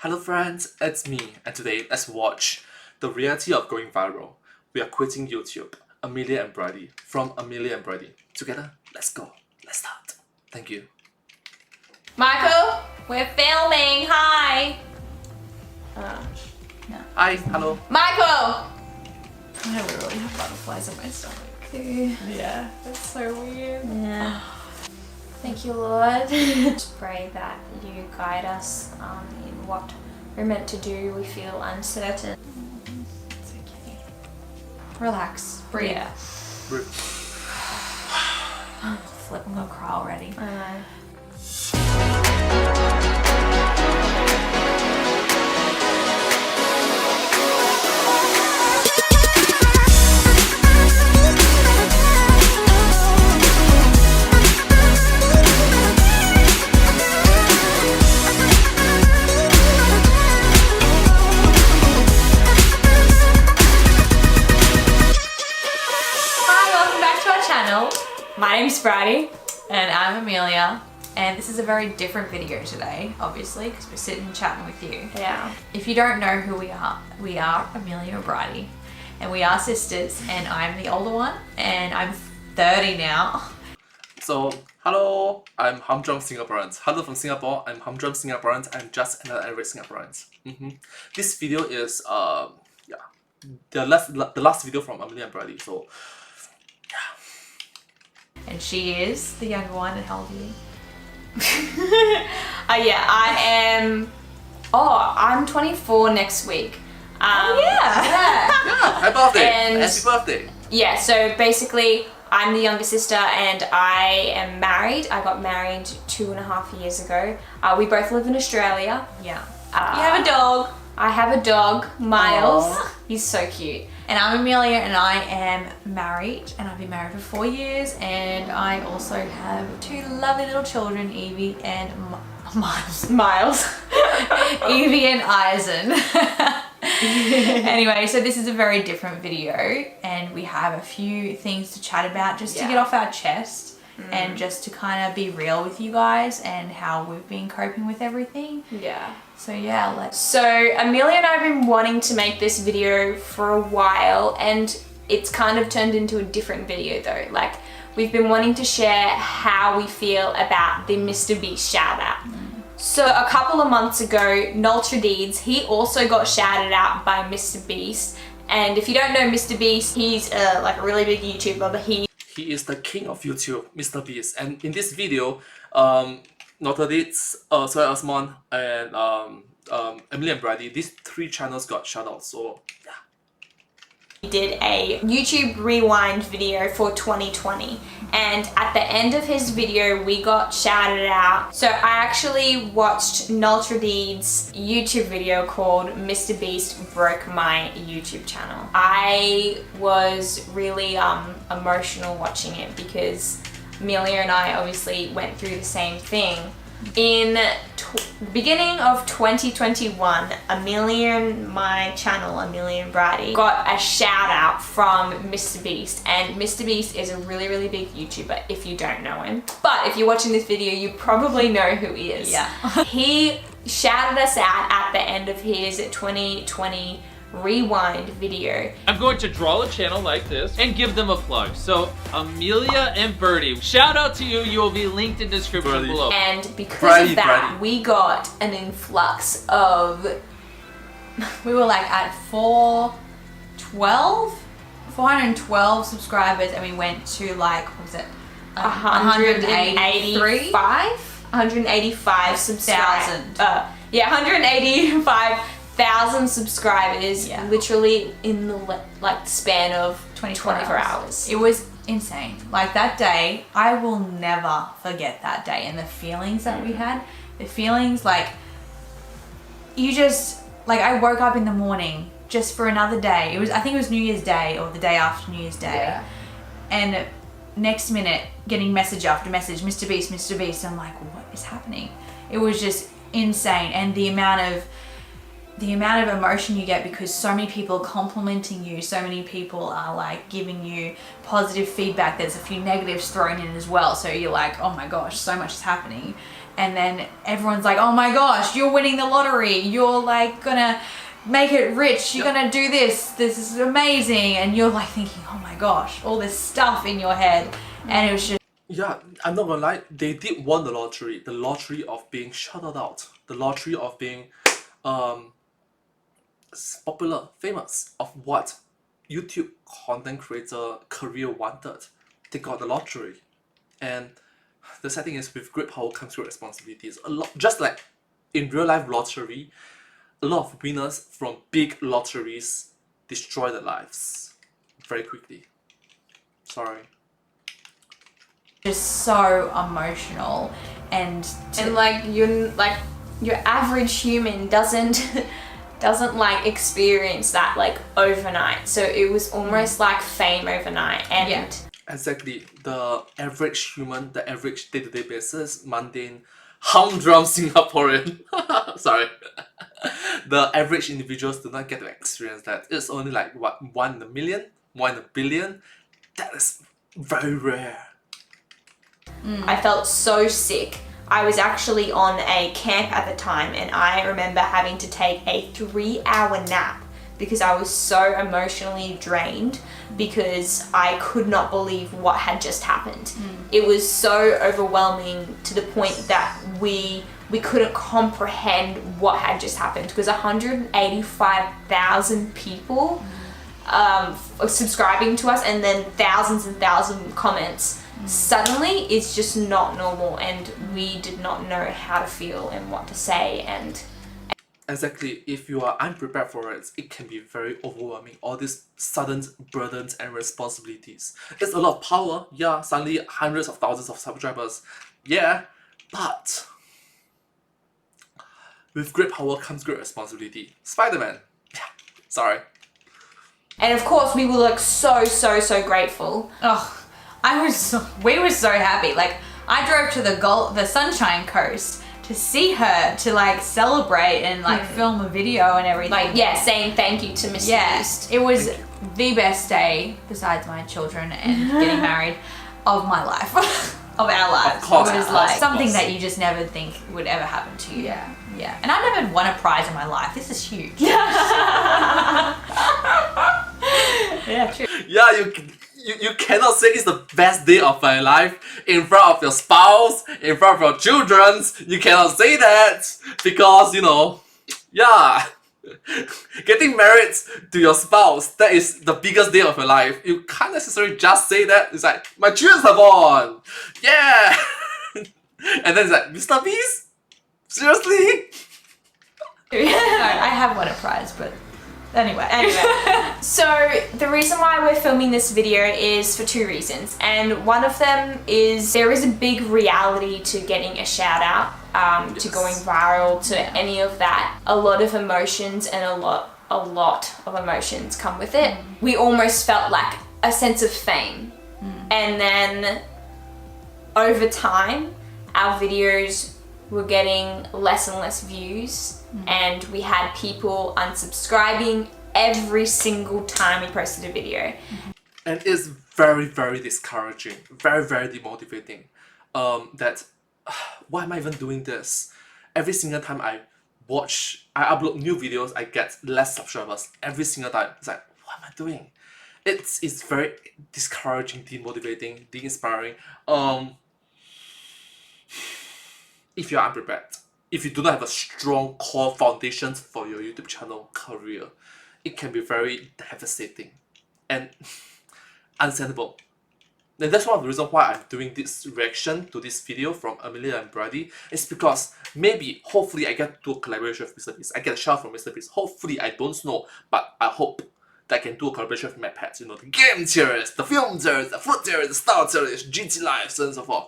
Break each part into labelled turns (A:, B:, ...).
A: Hello friends, it's me, and today let's watch the reality of going viral. We are quitting YouTube, Amelia and Brady, from Amelia and Brady. Together, let's go. Let's start. Thank you.
B: Michael, we're filming. Hi.
C: No.
A: Hi, hello.
B: Michael.
C: I literally have butterflies on my stomach.
B: Yeah, that's so weird.
C: Yeah.
B: Thank you, Lord. Just pray that you guide us in what we're meant to do. We feel uncertain.
C: It's okay. Relax. Breathe.
B: Yeah.
A: Breathe.
C: Flip, I'm gonna cry already.
B: I know. My name's Brady.
C: And I'm Amelia. And this is a very different video today, obviously, because we're sitting chatting with you.
B: Yeah.
C: If you don't know who we are Amelia and Brady. And we are sisters, and I'm the older one, and I'm 30 now.
A: So, hello, I'm Humdrum Singaporean. Hello from Singapore, I'm Humdrum Singaporean. I'm just another average Singaporean. This video is, the last video from Amelia and Brady, so,
C: And she is the younger one, and how old are you?
B: I'm 24 next week.
C: Yeah.
A: happy birthday!
B: And-
A: Happy birthday!
B: Yeah, so basically I'm the younger sister and I am married. I got married 2.5 years ago. We both live in Australia.
C: Yeah.
B: You
C: You have a dog.
B: I have a dog, Miles.
C: Aww.
B: He's so cute.
C: And I'm Amelia, and I am married, and I've been married for 4 years, and I also have 2 lovely little children, Evie and Miles. Evie and Eisen. Anyway, so this is a very different video, and we have a few things to chat about just to get off our chest. And just to kind of be real with you guys and how we've been coping with everything.
B: Yeah.
C: So yeah, let's...
B: So Amelia and I have been wanting to make this video for a while, and it's kind of turned into a different video though. Like, we've been wanting to share how we feel about the Mr. Beast shout out. So a couple of months ago, Nultra Deeds, he also got shouted out by Mr. Beast. And if you don't know Mr. Beast, he's like a really big YouTuber, but he did a YouTube rewind video for 2020, and at the end of his video we got shouted out. So I actually watched Nultra Deeds' YouTube video called Mr. Beast Broke My YouTube Channel. I was really emotional watching it because Amelia and I obviously went through the same thing. In the beginning of 2021, Amelia and my channel, Amelia and Brady, got a shout out from Mr. Beast. And Mr. Beast is a really, really big YouTuber if you don't know him. But if you're watching this video, you probably know who he is.
C: Yeah.
B: He shouted us out at the end of his 2020 rewind video.
D: I'm going to draw a channel like this and give them a plug. So Amelia and Birdie, shout out to you. You will be linked in the description
A: Birdie.
D: below.
B: And because
A: Brady,
B: of that,
A: Brady.
B: we got an influx of...
C: We were like at 412 subscribers, and we went to like, what was it?
B: 185 subscribers. 185,000 subscribers,
C: Yeah.
B: literally in the span of 24 hours.
C: It was insane. Like that day, I will never forget that day, and the feelings that we had. The feelings like, you just, like, I woke up in the morning just for another day. I think it was New Year's Day or the day after New Year's Day.
B: Yeah.
C: And next minute, getting message after message, Mr. Beast, Mr. Beast. I'm like, what is happening? It was just insane. And the amount of emotion you get because so many people are complimenting you, so many people are like giving you positive feedback. There's a few negatives thrown in as well. So you're like, oh my gosh, so much is happening. and then everyone's like, oh my gosh, you're winning the lottery, you're like gonna make it rich, you're gonna do this is amazing, and you're like thinking, oh my gosh, all this stuff in your head, and it was just
A: Yeah, I'm not gonna lie, they did won the lottery of being shouted out, the lottery of being popular, famous, of what YouTube content creator career wanted. They got the lottery. And the sad thing is, with great power comes great responsibilities. A lot, just like in real life lottery, a lot of winners from big lotteries destroy their lives very quickly. Sorry.
C: just so emotional, and
B: like your average human doesn't like experience that like overnight. So it was almost like fame overnight. And
C: Yeah.
A: Exactly. The average human, the average day-to-day basis, mundane, humdrum Singaporean. Sorry. The average individuals do not get to experience that. It's only like what, 1 in a million, 1 in a billion. That is very rare.
B: I felt so sick. I was actually on a camp at the time, and I remember having to take a 3-hour nap because I was so emotionally drained because I could not believe what had just happened. It was so overwhelming to the point that we couldn't comprehend what had just happened, because 185,000 people subscribing to us, and then thousands and thousands of comments. Suddenly it's just not normal, and we did not know how to feel and what to say. And
A: Exactly. If you are unprepared for it, it can be very overwhelming. All these sudden burdens and responsibilities. It's a lot of power, yeah, suddenly hundreds of thousands of subscribers. Yeah, but with great power comes great responsibility. Spider-Man. Yeah, sorry.
B: and of course we were like so grateful.
C: we were so happy. Like, I drove to the Sunshine Coast to see her, to like celebrate and like film a video and everything.
B: Like, yeah, saying thank you to Mr. Beast.
C: It was the best day, besides my children and getting married, of my life, of our lives.
A: Of course,
C: it was
A: of
C: like
A: course,
C: something
A: of course.
C: that you just never think would ever happen to you.
B: Yeah.
C: Yeah. And I've never won a prize in my life. This is huge. Yeah, true.
A: Yeah, you cannot say it's the best day of my life in front of your spouse, in front of your children. You cannot say that because, you know, yeah. Getting married to your spouse, that is the biggest day of your life. You can't necessarily just say that. It's like, my children are born! Yeah! And then it's like, Mr. Beast? Seriously?
C: I have won a prize, but anyway.
B: So the reason why we're filming this video is for 2 reasons, and one of them is there is a big reality to getting a shout out, to going viral, to any of that. A lot of emotions and a lot of emotions come with it. We almost felt like a sense of fame, and then over time our videos were getting less and less views, and we had people unsubscribing every single time we posted a video.
A: And it's very, very discouraging, very, very demotivating. That why am I even doing this? Every single time I upload new videos, I get less subscribers every single time. It's like, what am I doing? It's very discouraging, demotivating, de-inspiring. If you're unprepared, if you do not have a strong core foundation for your YouTube channel career, it can be very devastating and understandable. And that's one of the reasons why I'm doing this reaction to this video from Amelia and Brady. It's because maybe, hopefully, I get to a collaboration with Mr. Beast. I get a shout from Mr. Beast. Hopefully, I don't know, but I hope that I can do a collaboration with my pets. You know, the game tiers, the film tiers, the food tiers, the style tiers, GT Life, so on and so forth.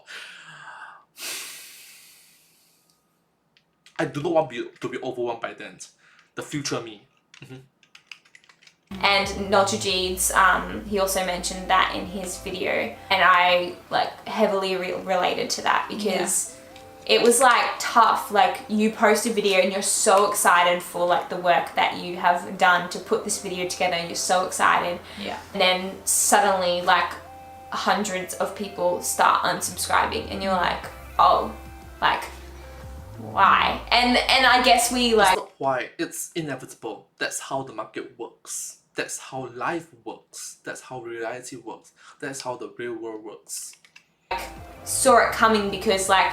A: I do not want to be overwhelmed by that. The future me.
B: And Notchajeeds, he also mentioned that in his video, and I like heavily related to that because it was like tough. Like, you post a video and you're so excited for like the work that you have done to put this video together, and you're so excited.
C: Yeah.
B: And then suddenly like hundreds of people start unsubscribing, and you're like, oh, like why. And I guess we
A: It's
B: like
A: not why, it's inevitable. That's how the market works. That's how life works. That's how reality works. That's how the real world works.
B: saw it coming because like,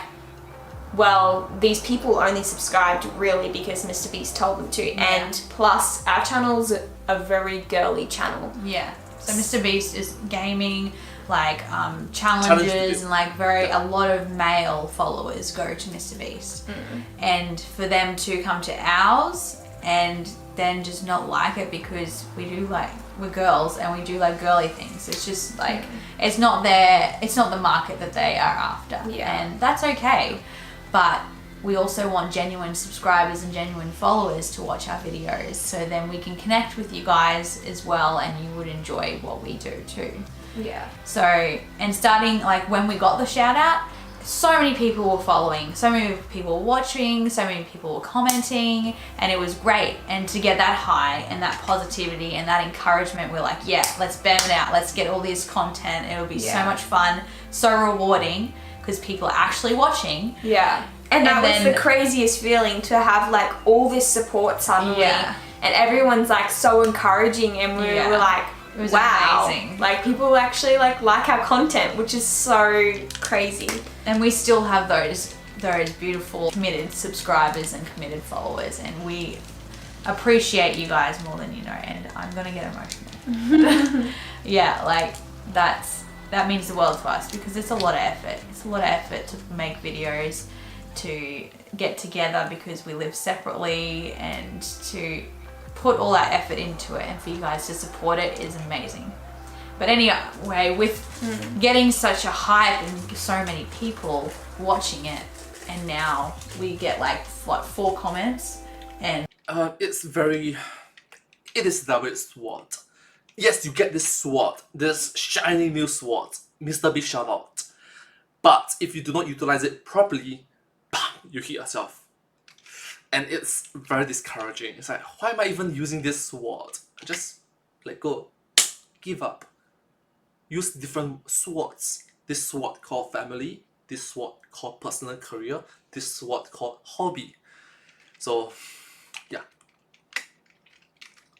B: well, these people only subscribed really because Mr. Beast told them to, and plus our channel's a very girly channel.
C: Yeah. So Mr. Beast is gaming, like challenges, and like a lot of male followers go to Mr. Beast, and for them to come to ours and then just not like it because we're girls and we do like girly things. It's just like it's not the market that they are after, and that's okay. But we also want genuine subscribers and genuine followers to watch our videos, so then we can connect with you guys as well, and you would enjoy what we do too.
B: Yeah.
C: So, and starting like when we got the shout out, so many people were following, so many people were watching, so many people were commenting, and it was great. And to get that high and that positivity and that encouragement, we're like, yeah, let's bam it out. Let's get all this content. It'll be so much fun, so rewarding because people are actually watching.
B: Yeah. And that was the craziest feeling, to have like all this support suddenly, and everyone's like so encouraging, and we were like,
C: it was
B: wow,
C: amazing.
B: like people actually like our content, which is so crazy.
C: And we still have those beautiful committed subscribers and committed followers, and we appreciate you guys more than you know. And I'm gonna get emotional. Yeah, like that means the world to us because it's a lot of effort. It's a lot of effort to make videos, to get together because we live separately, and to put all that effort into it, and for you guys to support it is amazing. But anyway, with getting such a hype and so many people watching it, and now we get like what, 4 comments, and
A: it is double-edged sword. Yes, you get this sword, this shiny new sword, Mr. Beast shout out. But if you do not utilize it properly, you hit yourself. And it's very discouraging. It's like, why am I even using this sword? Just let go. Give up. Use different swords. This sword called family, this sword called personal career, this sword called hobby. So, yeah.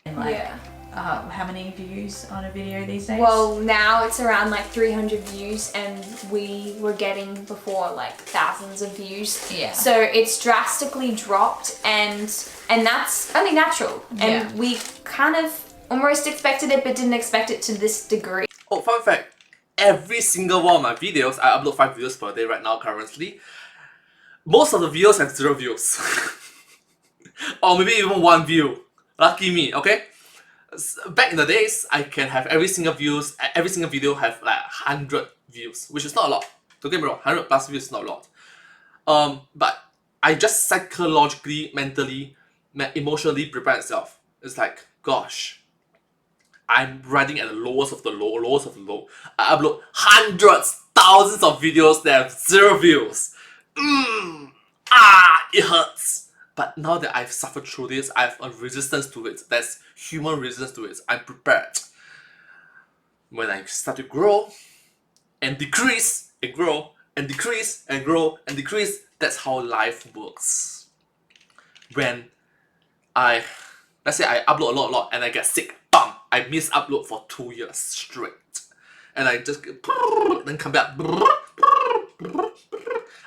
C: and like how many views on a video these days?
B: Well, now it's around like 300 views, and we were getting before like thousands of views.
C: Yeah.
B: So it's drastically dropped, and that's only natural. And we kind of almost expected it, but didn't expect it to this degree.
A: Oh, fun fact. Every single one of my videos, I upload 5 videos per day right now currently. Most of the videos have 0 views. Or maybe even 1 view. Lucky me, okay? Back in the days, I can have every single video have like 100 views, which is not a lot. Don't get me wrong, 100 plus views is not a lot. But I just psychologically, mentally, emotionally prepare myself. It's like, gosh, I'm riding at the lowest of the low. I upload hundreds, thousands of videos that have 0 views. It hurts. But now that I've suffered through this, I have a resistance to it. There's human resistance to it. I'm prepared. When I start to grow and decrease and grow and decrease and grow and decrease, that's how life works. When let's say I upload a lot and I get sick, bam, I miss upload for 2 years straight. And I just then come back.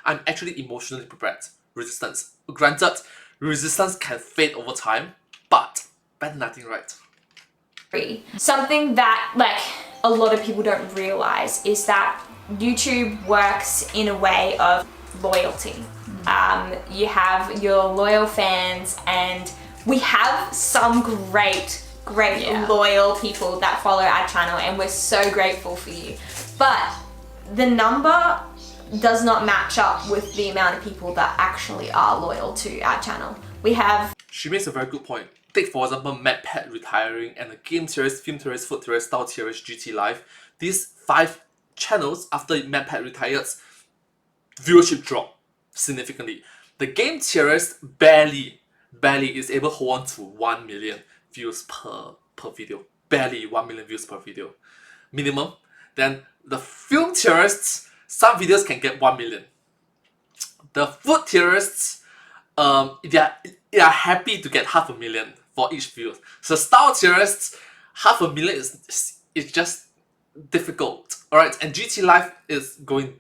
A: I'm actually emotionally prepared. Resistance. Granted, resistance can fade over time, but better than nothing, right?
B: Something that like a lot of people don't realize is that YouTube works in a way of loyalty. You have your loyal fans, and we have some great loyal people that follow our channel, and we're so grateful for you. But the number does not match up with the amount of people that actually are loyal to our channel.
A: She makes a very good point. Take for example MadPat retiring and the game theorist, film theorist, food theorist, style theorist, GT Live. These 5 channels after MadPat retires, viewership dropped significantly. The game theorist barely is able to hold on to 1 million views per video. Barely 1 million views per video. Minimum. Then the film theorists, some videos can get 1 million. The food theorists, they are happy to get 500,000 for each view. So Star Tourists, 500,000 is just difficult. Alright, and GT Live is going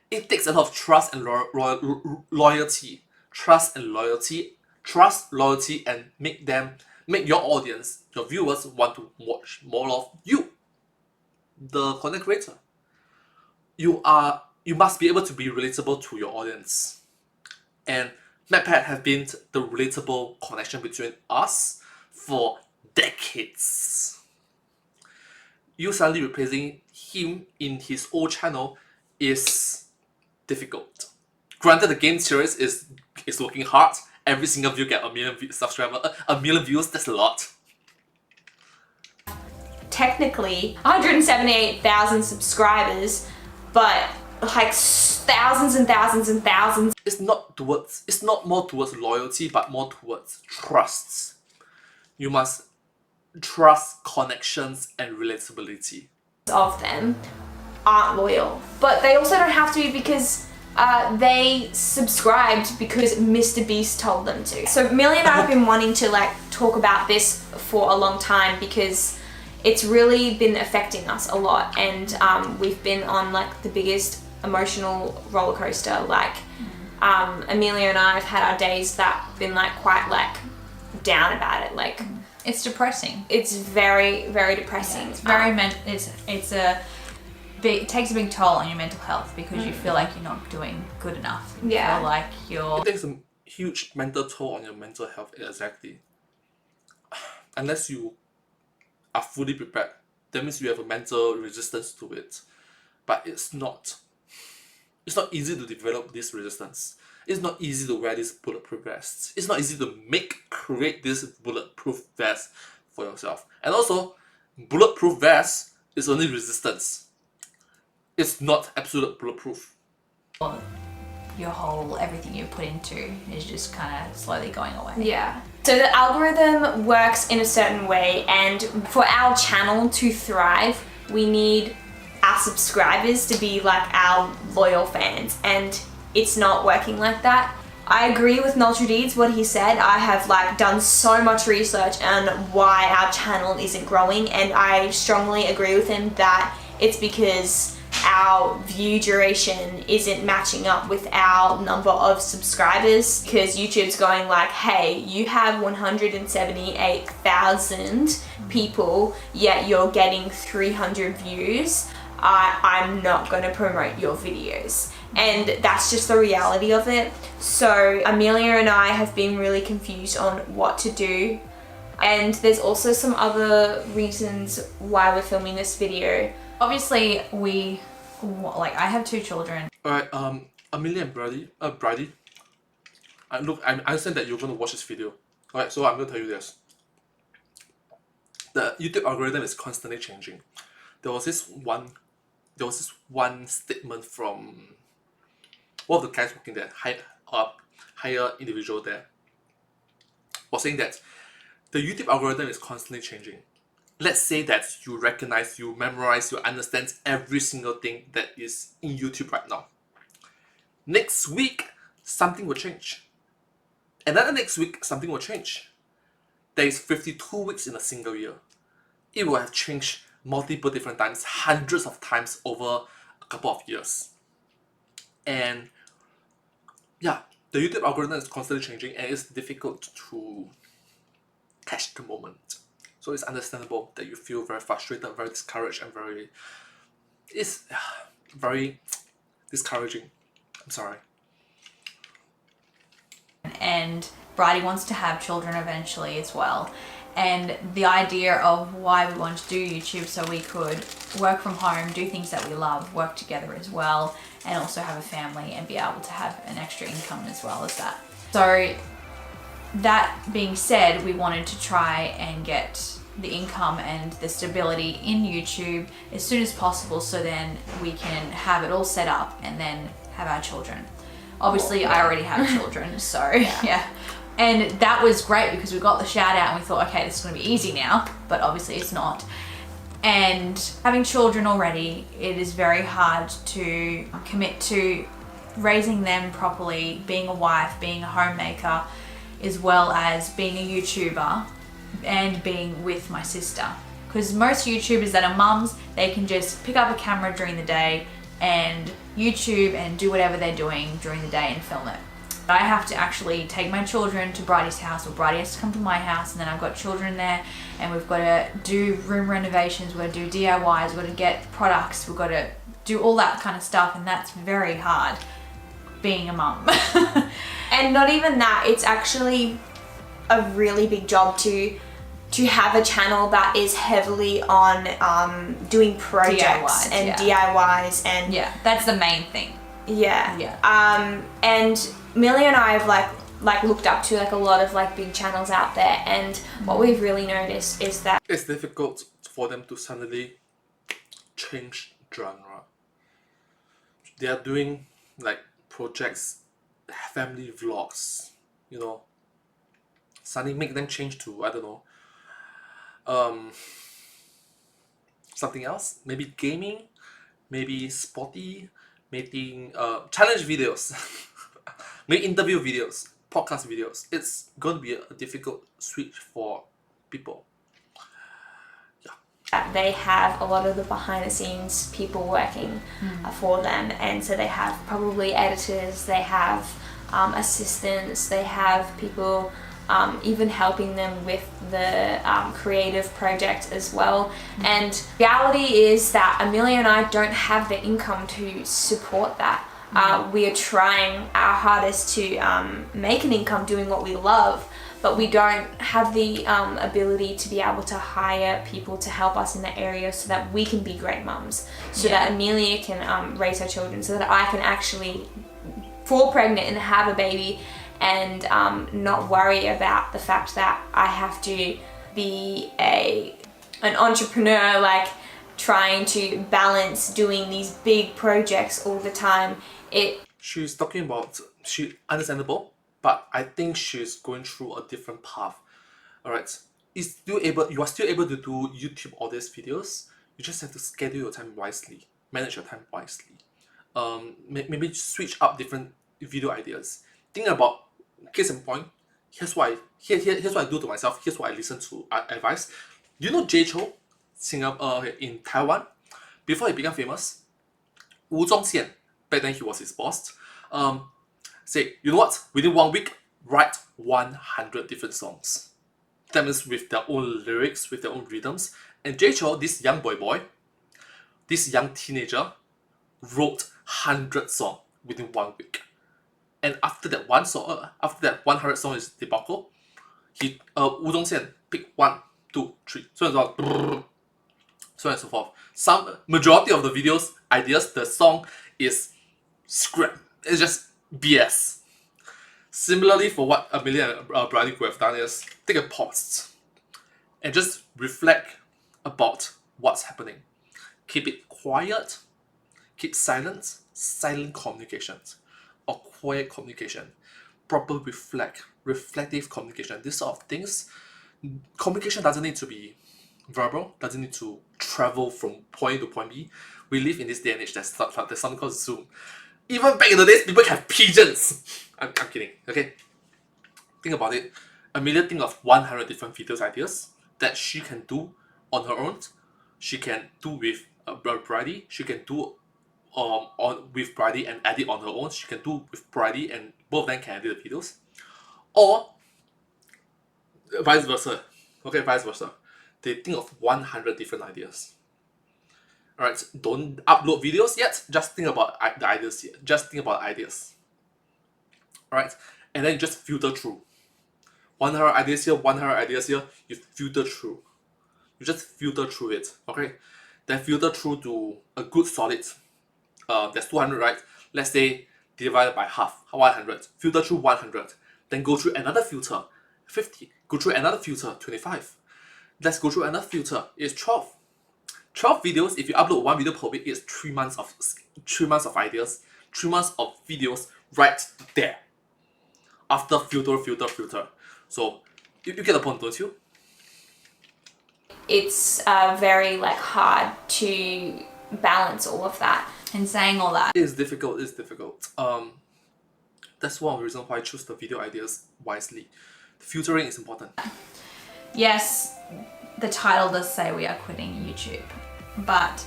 A: it takes a lot of trust and loyalty. Trust, loyalty, and make your audience, your viewers, want to watch more of you, the content creator. You must be able to be relatable to your audience. And MatPat has been the relatable connection between us for decades. You suddenly replacing him in his old channel is difficult. Granted, the game series is working hard. Every single view get a million subscribers, a million views. That's a lot.
B: Technically, 178,000 subscribers, but like thousands and thousands and thousands.
A: It's not more towards loyalty, but more towards trusts. You must trust connections and relatability.
B: Of them aren't loyal, but they also don't have to be because they subscribed because Mr. Beast told them to. So Millie and I have been wanting to like talk about this for a long time because it's really been affecting us a lot, and we've been on like the biggest emotional roller coaster. Like Amelia and I have had our days that been like quite like down about it. Like
C: It's depressing.
B: it's very, very depressing.
C: It's very it takes a big toll on your mental health because you feel like you're not doing good enough. You
B: Yeah.
C: feel like you're...
A: It takes a huge mental toll on your mental health, exactly. Unless you are fully prepared, that means you have a mental resistance to it. But it's not easy to develop this resistance. It's not easy to wear this bulletproof vest. It's not easy to create this bulletproof vest for yourself. And also, bulletproof vest is only resistance. It's not absolute bulletproof.
C: everything you put into is just kind of slowly going away.
B: Yeah. So the algorithm works in a certain way, and for our channel to thrive, we need our subscribers to be like our loyal fans, and it's not working like that. I agree with Nultradeeds, what he said. I have like done so much research on why our channel isn't growing, and I strongly agree with him that it's because our view duration isn't matching up with our number of subscribers, because YouTube's going like, hey, you have 178,000 people, yet you're getting 300 views. I'm not going to promote your videos. And that's just the reality of it. So Amelia and I have been really confused on what to do. And there's also some other reasons why we're filming this video.
C: Obviously, I have 2 children.
A: Alright, Amelia and Brady, look, I understand that you're going to watch this video. Alright, so I'm going to tell you this. The YouTube algorithm is constantly changing. There was this one statement from one of the guys working there, higher individual there, was saying that the YouTube algorithm is constantly changing. Let's say that you recognize, you memorize, you understand every single thing that is in YouTube right now. Next week, something will change. Another next week, something will change. There is 52 weeks in a single year. It will have changed multiple different times, hundreds of times over a couple of years. And yeah, the YouTube algorithm is constantly changing, and it's difficult to catch the moment. So it's understandable that you feel very frustrated, very discouraged, and it's very discouraging. I'm sorry.
C: And Bridie wants to have children eventually as well. And the idea of why we wanted to do YouTube, so we could work from home, do things that we love, work together as well, and also have a family and be able to have an extra income as well as that. So that being said, we wanted to try and get the income and the stability in YouTube as soon as possible, so then we can have it all set up and then have our children. Obviously, I already have children, so yeah. And that was great because we got the shout out and we thought, okay, this is going to be easy now, but obviously it's not. And having children already, it is very hard to commit to raising them properly, being a wife, being a homemaker, as well as being a YouTuber and being with my sister. Because most YouTubers that are mums, they can just pick up a camera during the day and YouTube and do whatever they're doing during the day and film it. I have to actually take my children to Bridie's house, or Bridie has to come to my house, and then I've got children there, and we've got to do room renovations, we've got to do DIYs, we've got to get products, we've got to do all that kind of stuff, and that's very hard being a mum.
B: And not even that, it's actually a really big job to have a channel that is heavily on doing projects
C: DIYs,
B: and DIYs and
C: Yeah, that's the main thing.
B: Yeah. And Millie and I have like looked up to like a lot of like big channels out there, and what we've really noticed is that
A: It's difficult for them to suddenly change genre. They are doing like projects, family vlogs, you know. Suddenly make them change to, I don't know, something else. Maybe gaming, maybe sporty, maybe challenge videos, maybe interview videos, podcast videos. It's going to be a difficult switch for people.
B: they have a lot of the behind the scenes people working for them, and so they have probably editors, they have assistants, they have people even helping them with the creative project as well. And reality is that Amelia and I don't have the income to support that. We are trying our hardest to make an income doing what we love, but we don't have the ability to be able to hire people to help us in that area so that we can be great mums, so that Amelia can raise her children, so that I can actually fall pregnant and have a baby and not worry about the fact that I have to be an entrepreneur, like trying to balance doing these big projects all the time.
A: She's talking about, understandable, but I think she's going through a different path. Alright, you are still able to do YouTube all these videos. You just have to schedule your time wisely, manage your time wisely. Maybe switch up different video ideas. Think about, case in point, here's what I do to myself, here's what I listen to advice. Do you know Jay Chou, in Taiwan? Before he became famous, Wu Zhongxian, back then he was his boss, say, you know what, within 1 week, write 100 different songs. That means with their own lyrics, with their own rhythms. And Jay Chou, this young boy, this young teenager, wrote 100 songs within 1 week. And after that 100 song is debacle, Wu Zhongxian picked 1, 2, 3, so on and so forth. Some majority of the videos ideas, the song is scrap. It's just BS. Similarly, for what Amelia and Bridie could have done is take a pause and just reflect about what's happening. Keep it quiet, keep silent communications, or quiet communication, proper reflective communication. These sort of things. Communication doesn't need to be verbal, doesn't need to travel from point A to point B. We live in this day and age, there's something called Zoom. Even back in the days, people have pigeons. I'm kidding, okay? Think about it. Amelia think of 100 different videos ideas that she can do on her own. She can do with Bridie. She can do with Bridie and edit on her own. She can do with Bridie and both of them can edit the videos. Or vice versa. Okay, vice versa. They think of 100 different ideas. Alright, don't upload videos yet. Just think about the ideas here. Just think about ideas. Alright, and then just filter through. 100 ideas here, 100 ideas here. You filter through. You just filter through it. Okay, then filter through to a good solid. There's 200, right? Let's say divided by half, 100. Filter through 100. Then go through another filter, 50. Go through another filter, 25. Let's go through another filter. It's 12. 12 videos. If you upload 1 video per week, it's 3 months of ideas, 3 months of videos right there. After filter. So you get the point, don't you?
B: It's very hard to balance all of that.
C: and saying all that.
A: It is difficult. It's difficult. That's one of the reasons why I choose the video ideas wisely. The filtering is important.
C: Yes, the title does say we are quitting YouTube, but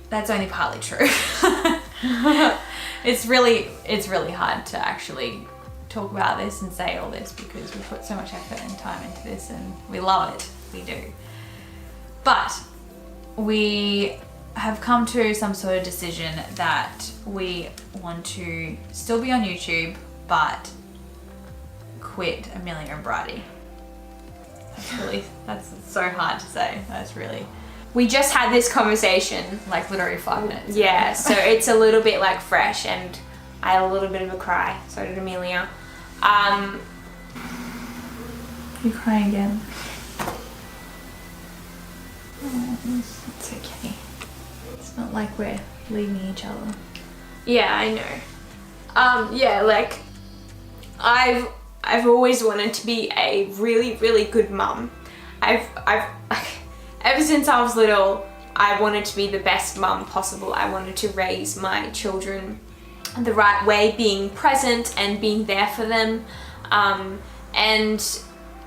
C: that's only partly true. It's really hard to actually talk about this and say all this because we put so much effort and time into this and we love it. We do. But we have come to some sort of decision that we want to still be on YouTube, but quit Amelia and Brady. That's so hard to say.
B: We just had this conversation.
C: Like literally 5 minutes.
B: Yeah, so it's a little bit like fresh, and I had a little bit of a cry. So did Amelia.
C: You crying again? Oh, it's okay. It's not like we're leaving each other.
B: Yeah, I know. Yeah, like I've always wanted to be a really, really good mum. I've ever since I was little, I wanted to be the best mum possible. I wanted to raise my children the right way, being present and being there for them. And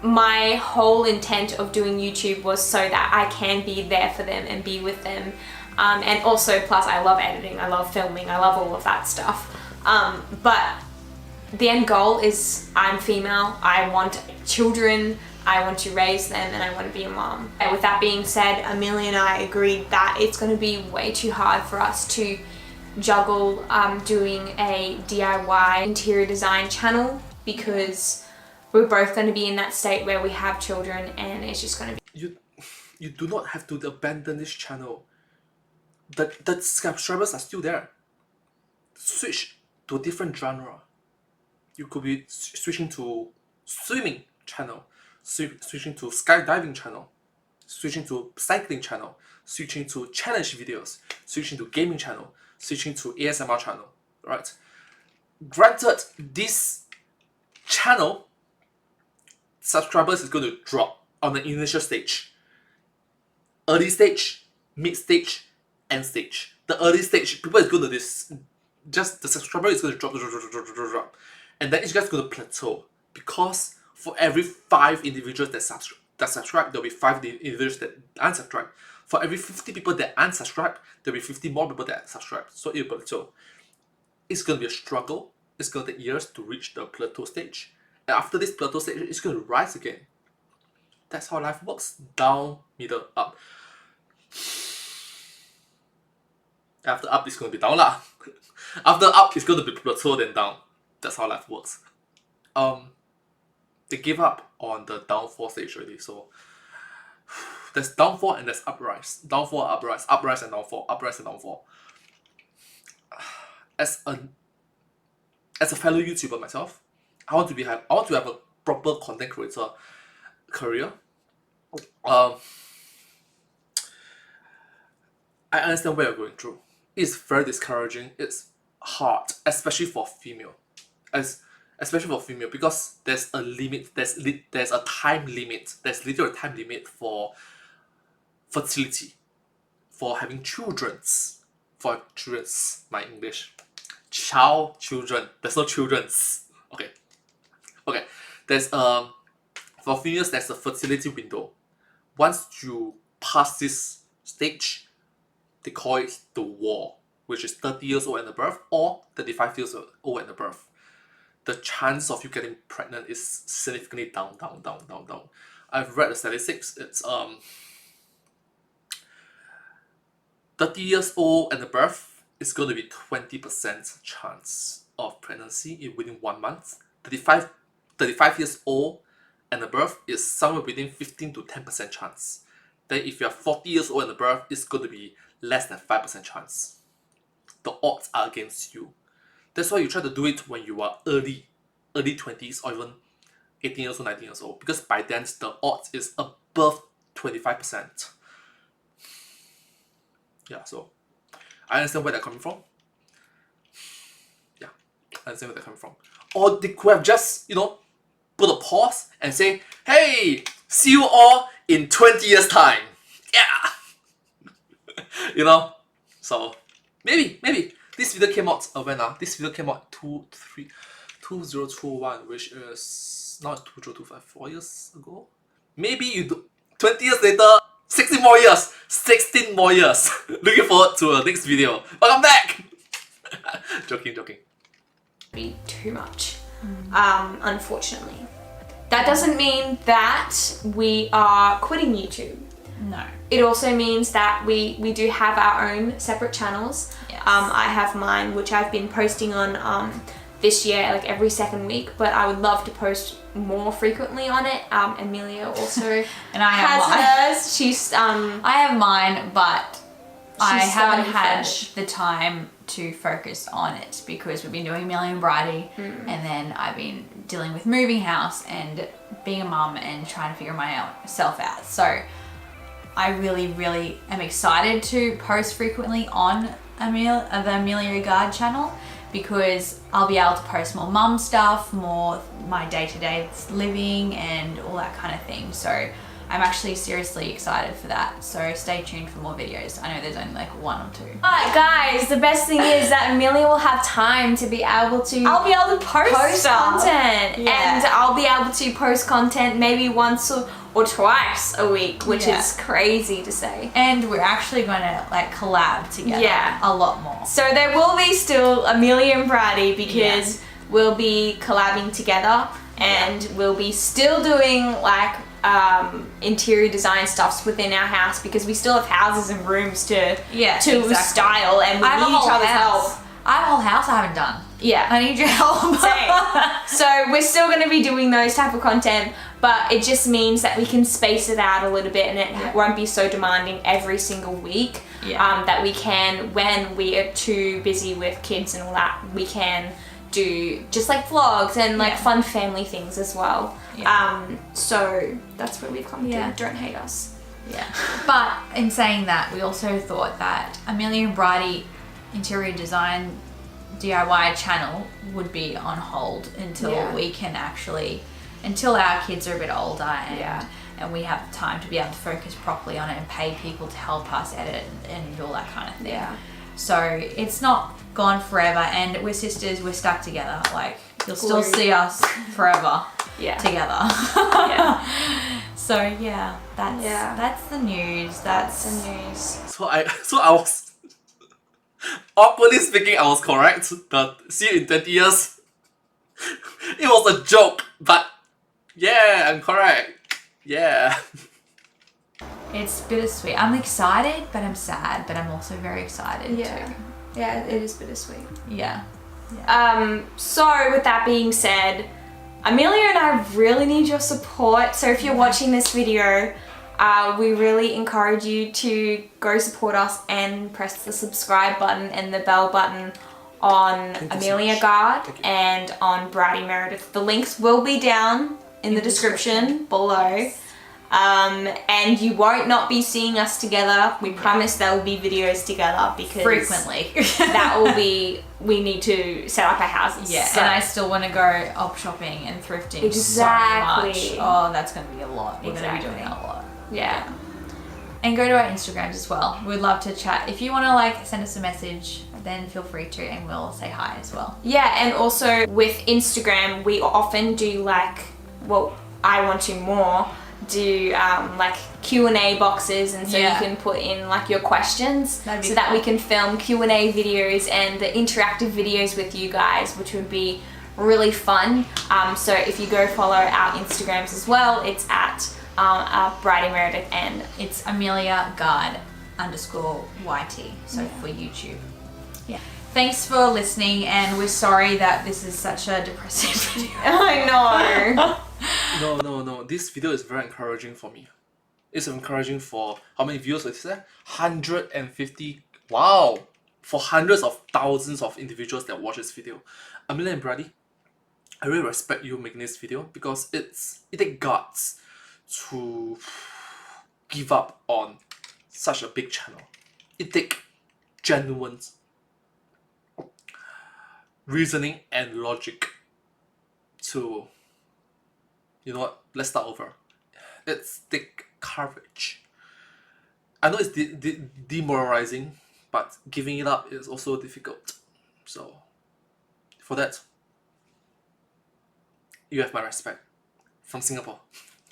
B: my whole intent of doing YouTube was so that I can be there for them and be with them. And also, plus I love editing, I love filming, I love all of that stuff. But the end goal is I'm female, I want children, I want to raise them, and I want to be a mom. And with that being said, Amelia and I agreed that it's going to be way too hard for us to juggle doing a DIY interior design channel because we're both going to be in that state where we have children and it's just going to be...
A: You do not have to abandon this channel. The subscribers are still there. Switch to a different genre. You could be switching to swimming channel, switching to skydiving channel, switching to cycling channel, switching to challenge videos, switching to gaming channel, switching to ASMR channel, right? Granted, this channel subscribers is going to drop on the initial stage. Early stage, mid stage, end stage. The early stage, people is going to just the subscriber is going to drop. And then it's just going to plateau because for every 5 individuals that subscribe, there'll be 5 individuals that unsubscribe. For every 50 people that unsubscribe, there'll be 50 more people that subscribe. So it will plateau. It's going to be a struggle. It's going to take years to reach the plateau stage. And after this plateau stage, it's going to rise again. That's how life works. Down, middle, up. After up, it's going to be down lah. After up, it's going to be plateau, then down. That's how life works. They give up on the downfall stage already. So there's downfall and there's uprise. Downfall, uprise, uprise and downfall, uprise and downfall. As a fellow YouTuber myself, I want to have a proper content creator career. I understand what you're going through. It's very discouraging. It's hard, especially for female. Especially for female, because there's a limit. There's a time limit. There's literally a time limit for fertility, for having children's. For children's, my English. Children. There's no children's. Okay. There's for females there's a fertility window. Once you pass this stage, they call it the wall, which is 30 years old and above or 35 years old and above. The chance of you getting pregnant is significantly down. I've read the statistics. It's 30 years old and above is going to be 20% chance of pregnancy within 1 month. 35 years old and above is somewhere within 15 to 10% chance. Then if you're 40 years old and above, it's going to be less than 5% chance. The odds are against you. That's why you try to do it when you are early 20s or even 18 years old, 19 years old, because by then the odds is above 25%. Yeah, so I understand where they're coming from. Yeah, I understand where they're coming from. Or they could have just, put a pause and say, hey, see you all in 20 years time. Yeah. So maybe this video came out when this video came out 2021, which is not 2025, 4 years ago. Maybe you do 20 years later, 16 more years, 16 more years. Looking forward to a next video. Welcome back. joking.
B: Be too much, unfortunately. That doesn't mean that we are quitting YouTube.
C: No.
B: It also means that we do have our own separate channels.
C: Yes.
B: I have mine, which I've been posting on this year, like every second week, but I would love to post more frequently on it. Amelia also
C: And I have
B: has
C: mine.
B: hers. She's
C: I have mine, but I
B: She's
C: haven't
B: starting
C: had
B: fresh.
C: the time to focus on it because we've been doing Amelia and Bridie, and then I've been dealing with moving house and being a mum and trying to figure myself out. So I really am excited to post frequently on the Amelia Regard channel because I'll be able to post more mum stuff, more my day-to-day living and all that kind of thing. So I'm actually seriously excited for that. So stay tuned for more videos. I know there's only like 1 or 2.
B: But guys, the best thing is that Amelia will have time to be able to
C: I'll be able to post stuff.
B: content.
C: Yeah.
B: And I'll be able to post content maybe once or twice a week, which
C: Yeah.
B: is crazy to say.
C: And we're actually going to like collab together
B: Yeah.
C: a lot more.
B: So there will be still Amelia and Bridie because we'll be collabing together and we'll be still doing like interior design stuffs within our house because we still have houses and rooms to
C: Exactly.
B: style and we
C: I have a
B: need each
C: whole
B: other's
C: house.
B: help.
C: I have a whole house I haven't done.
B: Yeah.
C: I need your help.
B: Same. So we're still going to be doing those type of content, but it just means that we can space it out a little bit and it won't be so demanding every single week.
C: Yeah.
B: That we can, when we are too busy with kids and all that, we can do just like vlogs and like fun family things as well.
C: Yeah.
B: So that's where we've come
C: Yeah.
B: to. Don't hate us.
C: Yeah. But in saying that, we also thought that Amelia and Bridie interior design DIY channel would be on hold until we can actually, until our kids are a bit older and we have time to be able to focus properly on it and pay people to help us edit and all that kind of thing.
B: Yeah.
C: So it's not gone forever, and we're sisters, we're stuck together. Like you'll still
B: Glue.
C: see us forever together.
B: Yeah.
C: So yeah, that's the news. That's
B: The news.
A: So I was awkwardly speaking, I was correct. But see you in 20 years. It was a joke, but yeah, I'm correct. Yeah.
C: It's bittersweet. I'm excited, but I'm sad, but I'm also very excited too.
B: Yeah, it is bittersweet.
C: Yeah.
B: So with that being said, Amelia and I really need your support. So if you're watching this video, we really encourage you to go support us and press the subscribe button and the bell button on
A: Thank you so
B: Amelia
A: much.
B: Guard
A: Thank you.
B: and on Bridie Meredith. The links will be down in the description below. And you won't not be seeing us together. We promise there will be videos together because
C: Frequently.
B: that will be, we need to set up our houses.
C: Yeah,
B: So-
C: and I still want to go op shopping and thrifting
B: Exactly.
C: so much. Oh, that's going to be a lot. We're going to be
B: Exactly.
C: doing that a lot.
B: yeah.
C: And go to our Instagrams as well. We'd love to chat. If you want to like send us a message, then feel free to, and we'll say hi as well.
B: Yeah, and also with Instagram, we often do like, well, I want to more do like Q&A boxes, and so you can put in like your questions
C: That'd be
B: so that
C: cool.
B: we can film Q&A videos and the interactive videos with you guys, which would be really fun. So if you go follow our Instagrams as well, it's at Bridie Meredith and
C: It's Amelia Guard _YT. So for YouTube. Yeah. Thanks for listening, and we're sorry that this is such a depressing video.
B: I know.
A: No. This video is very encouraging for me. It's encouraging for how many views is that? 150. Wow! For hundreds of thousands of individuals that watch this video. Amelia and Bridie, I really respect you making this video because it takes guts to give up on such a big channel. It takes genuine reasoning and logic to, you know what, let's start over. It's take courage. I know it's demoralizing, but giving it up is also difficult. So for that, you have my respect from Singapore.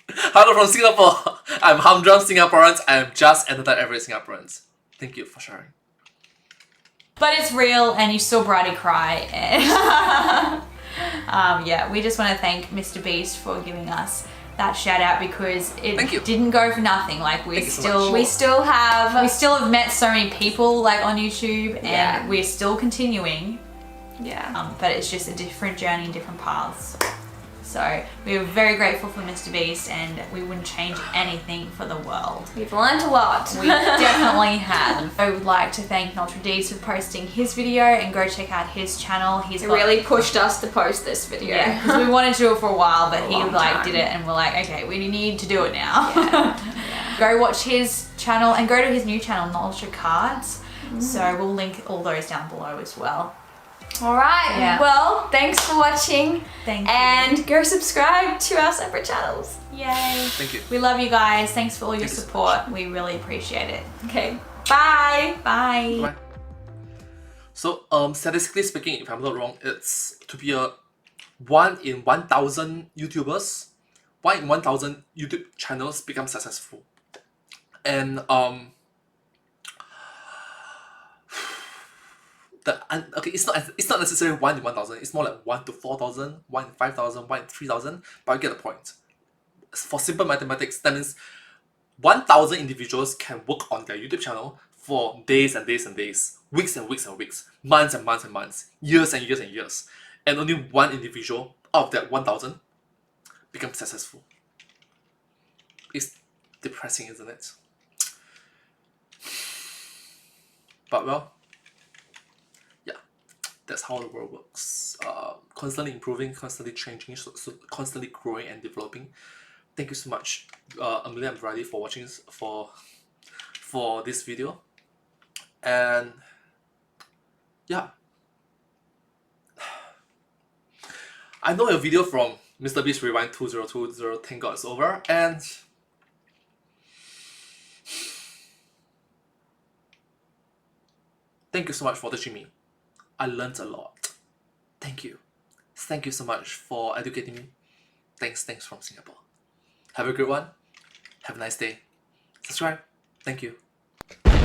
A: Hello from Singapore. I'm Humdrum Singaporeans. I am just another average Singaporeans. Thank you for sharing.
C: But it's real, and you saw Bridie cry. And yeah, we just want to thank Mr. Beast for giving us that shout out, because it
A: Thank you.
C: didn't go for nothing. Like we
A: Thank you so much.
B: We still have
C: met so many people like on YouTube, and
B: Yeah.
C: we're still continuing.
B: yeah.
C: But it's just a different journey, different paths. So we are very grateful for Mr. Beast, and we wouldn't change anything for the world.
B: We've learned a lot.
C: We definitely have. I would like to thank Notre D's for posting his video, and go check out his channel. He's
B: It
C: got-
B: really pushed us to post this video.
C: yeah, because we wanted to do it for a while, but he
B: long
C: like
B: time.
C: did it, and we're like, okay, we need to do it now.
B: Yeah.
C: Go watch his channel, and go to his new channel, Knowledge Cards. So we'll link all those down below as well.
B: All right.
C: Yeah.
B: Well, thanks for watching.
C: Thank you.
B: And go subscribe to our separate channels.
C: Yay.
A: Thank you.
C: We love you guys. Thanks for all your
A: Thank you so
C: support. We really appreciate it.
B: Okay. Bye.
C: Bye.
A: Bye. So, statistically speaking, if I'm not wrong, it's to be a 1 in 1,000 YouTubers, 1 in 1,000 YouTube channels become successful. And okay, it's not necessarily 1 in 1,000. It's more like 1 to 4,000, 1 in 5,000, 1 in 3,000. But I get the point. For simple mathematics, that means 1,000 individuals can work on their YouTube channel for days and days and days, weeks and weeks and weeks, months and months and months, years and years and years, and only one individual out of that 1,000 becomes successful. It's depressing, isn't it? But well, yeah, that's how the world works. Constantly improving, constantly changing, so constantly growing and developing. Thank you so much, Amelia and Bridie, for watching this, for this video. And yeah, I know your video from Mr. Beast Rewind 2020, thank God it's over, and thank you so much for teaching me. I learned a lot. Thank you. Thank you so much for educating me. Thanks from Singapore. Have a good one. Have a nice day. Subscribe. Thank you.